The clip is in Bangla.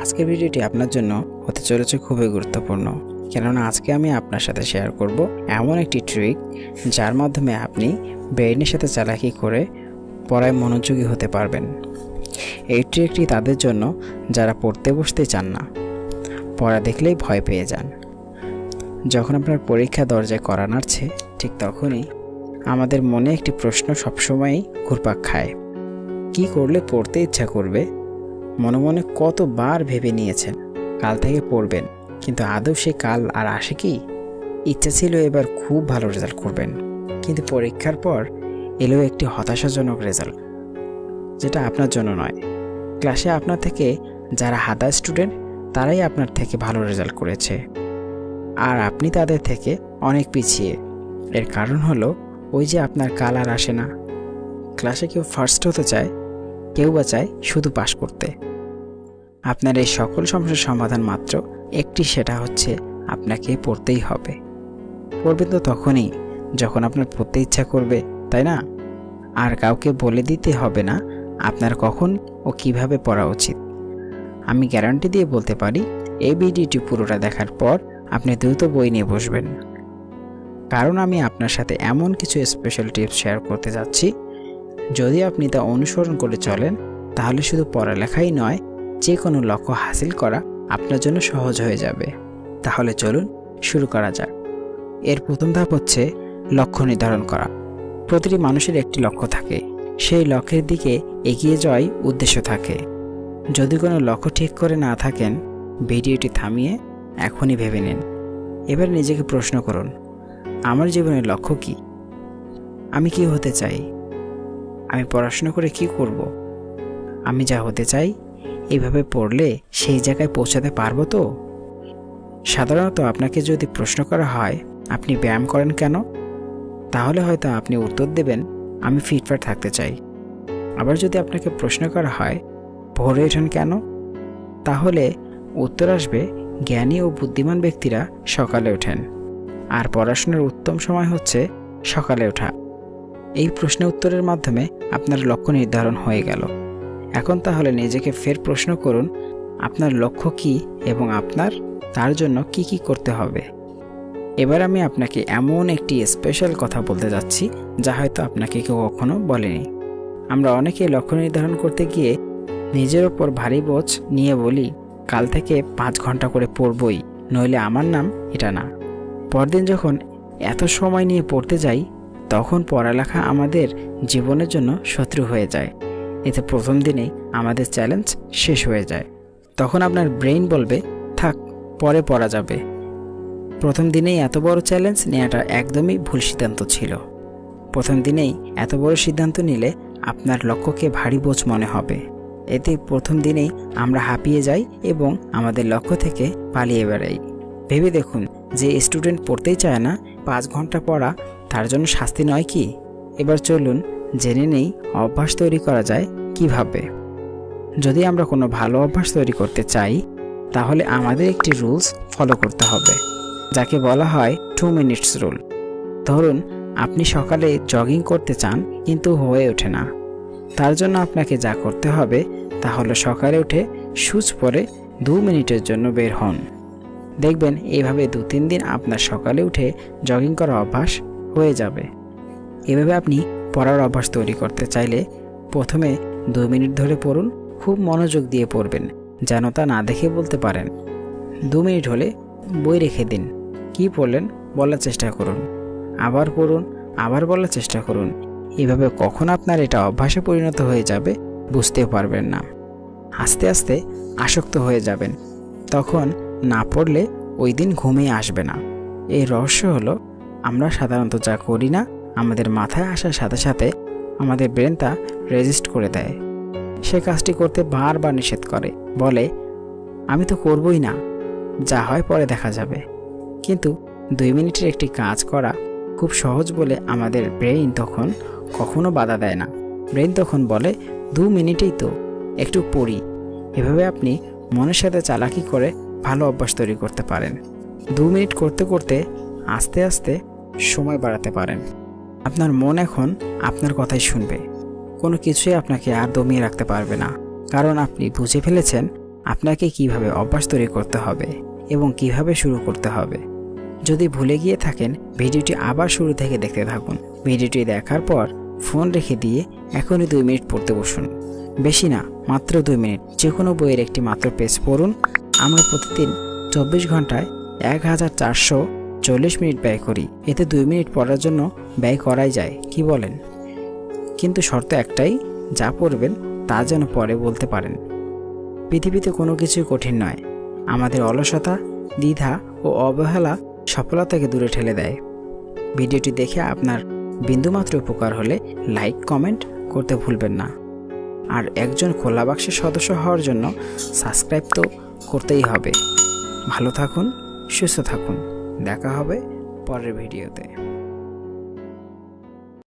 আজকের ভিডিওটি আপনার জন্য হতে চলেছে খুবই গুরুত্বপূর্ণ, কেননা আজকে আমি আপনার সাথে শেয়ার করব এমন একটি ট্রিক যার মাধ্যমে আপনি ব্রেইনের সাথে চালাকি করে পড়ায় মনোযোগী হতে পারবেন। এই ট্রিকটি তাদের জন্য যারা পড়তে বসতে চান না, পড়া দেখলেই ভয় পেয়ে যান। যখন আপনার পরীক্ষা দরজায় কড়া নাড়ছে, ঠিক তখনই আমাদের মনে একটি প্রশ্ন সবসময়ই ঘুরপাক খায়, কি করলে পড়তে ইচ্ছা করবে? মনে মনে কতবার ভেবে নিয়েছেন কাল থেকে পড়বেন, কিন্তু আদৌ সে কাল আর আসে কি? ইচ্ছা ছিল এবার খুব ভালো রেজাল্ট করবেন, কিন্তু পরীক্ষার পর এলো একটি হতাশাজনক রেজাল্ট, যেটা আপনার জন্য নয়। ক্লাসে আপনার থেকে যারা হাদা স্টুডেন্ট, তারাই আপনার থেকে ভালো রেজাল্ট করেছে, আর আপনি তাদের থেকে অনেক পিছিয়ে। এর কারণ হলো ওই যে আপনার কাল আর আসে না। ক্লাসে কেউ ফার্স্ট হতে চায়, কেউ বা চায় শুধু পাস করতে। আপনার এই সকল সমস্যার সমাধান মাত্র একটি, সেটা হচ্ছে আপনাকে পড়তেই হবে। পড়বেন তো তখনই যখন আপনার পড়তে ইচ্ছা করবে, তাই না? আর কাউকে বলে দিতে হবে না আপনার কখন ও কিভাবে পড়া উচিত। আমি গ্যারান্টি দিয়ে বলতে পারি, এই ভিডিওটি পুরোটা দেখার পর আপনি দ্রুত বই নিয়ে বসবেন, কারণ আমি আপনার সাথে এমন কিছু স্পেশাল টিপস শেয়ার করতে যাচ্ছি, যদি আপনি তা অনুসরণ করে চলেন তাহলে শুধু পড়ালেখাই নয়, যে কোনো লক্ষ্য হাসিল করা আপনার জন্য সহজ হয়ে যাবে। তাহলে চলুন শুরু করা যাক। এর প্রথম ধাপ হচ্ছে লক্ষ্য নির্ধারণ করা। প্রতিটি মানুষের একটি লক্ষ্য থাকে, সেই লক্ষ্যের দিকে এগিয়ে যাওয়াই উদ্দেশ্য থাকে। যদি কোনো লক্ষ্য ঠিক করে না থাকেন, ভিডিওটি থামিয়ে এখনই ভেবে নিন। এবার নিজেকে প্রশ্ন করুন, আমার জীবনের লক্ষ্য কি? আমি কি হতে চাই? আমি পড়াশোনা করে কি করব? আমি যা হতে চাই এইভাবে পড়লে সেই জায়গায় পৌঁছাতে পারবো তো? সাধারণত আপনাকে যদি প্রশ্ন করা হয় আপনি ব্যায়াম করেন কেন, তাহলে হয়তো আপনি উত্তর দেবেন, আমি ফিটফাট থাকতে চাই। আবার যদি আপনাকে প্রশ্ন করা হয় ভোরে ওঠেন কেন, তাহলে উত্তর আসবে, জ্ঞানী ও বুদ্ধিমান ব্যক্তিরা সকালে ওঠেন, আর পড়াশোনার উত্তম সময় হচ্ছে সকালে ওঠা। এই প্রশ্ন উত্তরের মাধ্যমে আপনার লক্ষ্য নির্ধারণ হয়ে গেল। এখন তাহলে নিজেকে ফের প্রশ্ন করুন, আপনার লক্ষ্য কি এবং আপনার তার জন্য কি কি করতে হবে। এবার আমি আপনাকে এমন একটি স্পেশাল কথা বলতে যাচ্ছি, যা হয়তো আপনাকে কেউ কখনো বলেনি। আমরা অনেকে লক্ষ্য নির্ধারণ করতে গিয়ে নিজের ওপর ভারী বোঝ নিয়ে বলি, কাল থেকে 5 ঘন্টা করে পড়বই, নইলে আমার নাম এটা না। পরদিন যখন এত সময় নিয়ে পড়তে যাই, তখন পড়ালেখা আমাদের জীবনের জন্য শত্রু হয়ে যায়। এতে প্রথম দিনেই আমাদের চ্যালেঞ্জ শেষ হয়ে যায়। তখন আপনার ব্রেইন বলবে, থাক, পরে পড়া যাবে। প্রথম দিনেই এত বড় চ্যালেঞ্জ নেওয়াটা একদমই ভুল সিদ্ধান্ত ছিল। প্রথম দিনেই এত বড় সিদ্ধান্ত নিলে আপনার লক্ষ্যকে ভারী বোঝ মনে হবে। এতে প্রথম দিনেই আমরা হাঁপিয়ে যাই এবং আমাদের লক্ষ্য থেকে পালিয়ে বেড়াই। ভেবে দেখুন, যে স্টুডেন্ট পড়তেই চায় না, 5 ঘন্টা পড়া তার জন্য শাস্তি নয় কি? এবার চলুন জেনে নেই অভ্যাস তৈরি করা যায় কিভাবে। যদি আমরা কোনো ভালো অভ্যাস তৈরি করতে চাই, তাহলে আমাদের একটি রুলস ফলো করতে হবে, যাকে বলা হয় 2 মিনিটস রুল। ধরুন আপনি সকালে জগিং করতে চান, কিন্তু হয়ে ওঠে না। তার জন্য আপনাকে যা করতে হবে তা হলো সকালে উঠে শুজ পরে 2 মিনিটের জন্য বের হন। দেখবেন এইভাবে 2-3 দিন আপনার সকালে উঠে জগিং করা অভ্যাস হয়ে যাবে। এভাবে আপনি পড়ার অভ্যাস তৈরি করতে চাইলে প্রথমে 2 মিনিট ধরে পড়ুন, খুব মনোযোগ দিয়ে পড়বেন, যেন তা না দেখে বলতে পারেন। 2 মিনিট হলে বই রেখে দিন, কি পড়লেন বলার চেষ্টা করুন, আবার পড়ুন, আবার বলার চেষ্টা করুন। এভাবে কখন আপনার এটা অভ্যাসে পরিণত হয়ে যাবে বুঝতেও পারবেন না। আস্তে আস্তে আসক্ত হয়ে যাবেন, তখন না পড়লে ওই দিন ঘুমিয়ে আসবে না। এই রহস্য হলো, আমরা সাধারণত যা করি না, আমাদের মাথায় আসার সাথে সাথে আমাদের ব্রেন তা রেজিস্ট করে দেয়। সে কাজটি করতে বারবার নিষেধ করে, বলে আমি তো করবই না, যা হয় পরে দেখা যাবে। কিন্তু 2 মিনিটের একটি কাজ করা খুব সহজ বলে আমাদের ব্রেইন তখন কখনো বাধা দেয় না। ব্রেইন তখন বলে 2 মিনিটেই তো, একটু পড়ি। এভাবে আপনি মনের সাথে চালাকি করে ভালো অভ্যাস তৈরি করতে পারেন। 2 মিনিট করতে করতে আস্তে আস্তে সময় বাড়াতে পারেন। আপনার মন এখন আপনার কথাই শুনবে, কোনো কিছুই আপনাকে আর দমিয়ে রাখতে পারবে না, কারণ আপনি বুঝে ফেলেছেন আপনাকে কিভাবে অভ্যাস তৈরি করতে হবে এবং কিভাবে শুরু করতে হবে। যদি ভুলে গিয়ে থাকেন, ভিডিওটি আবার শুরু থেকে দেখতে থাকুন। ভিডিওটি দেখার পর ফোন রেখে দিয়ে এখনই 2 মিনিট পড়তে বসুন। বেশি না, মাত্র 2 মিনিট। যে কোনো বইয়ের একটি মাত্র পেজ পড়ুন। আমরা প্রতিদিন 24 ঘন্টায় 1440 মিনিট ব্যয় করি। এতে 2 মিনিট পড়ার জন্য ব্যয় করাই যায়, কি বলেন? কিন্তু শর্ত একটাই, যা পড়বেন তা যেন পরে বলতে পারেন। পৃথিবীতে কোনো কিছুই কঠিন নয়। আমাদের অলসতা, দ্বিধা ও অবহেলা সফলতাকে দূরে ঠেলে দেয়। ভিডিওটি দেখে আপনার বিন্দুমাত্র উপকার হলে লাইক, কমেন্ট করতে ভুলবেন না। আর একজন খোলা বাক্সের সদস্য হওয়ার জন্য সাবস্ক্রাইব তো করতেই হবে। ভালো থাকুন, সুস্থ থাকুন। দেখা হবে পরের ভিডিওতে।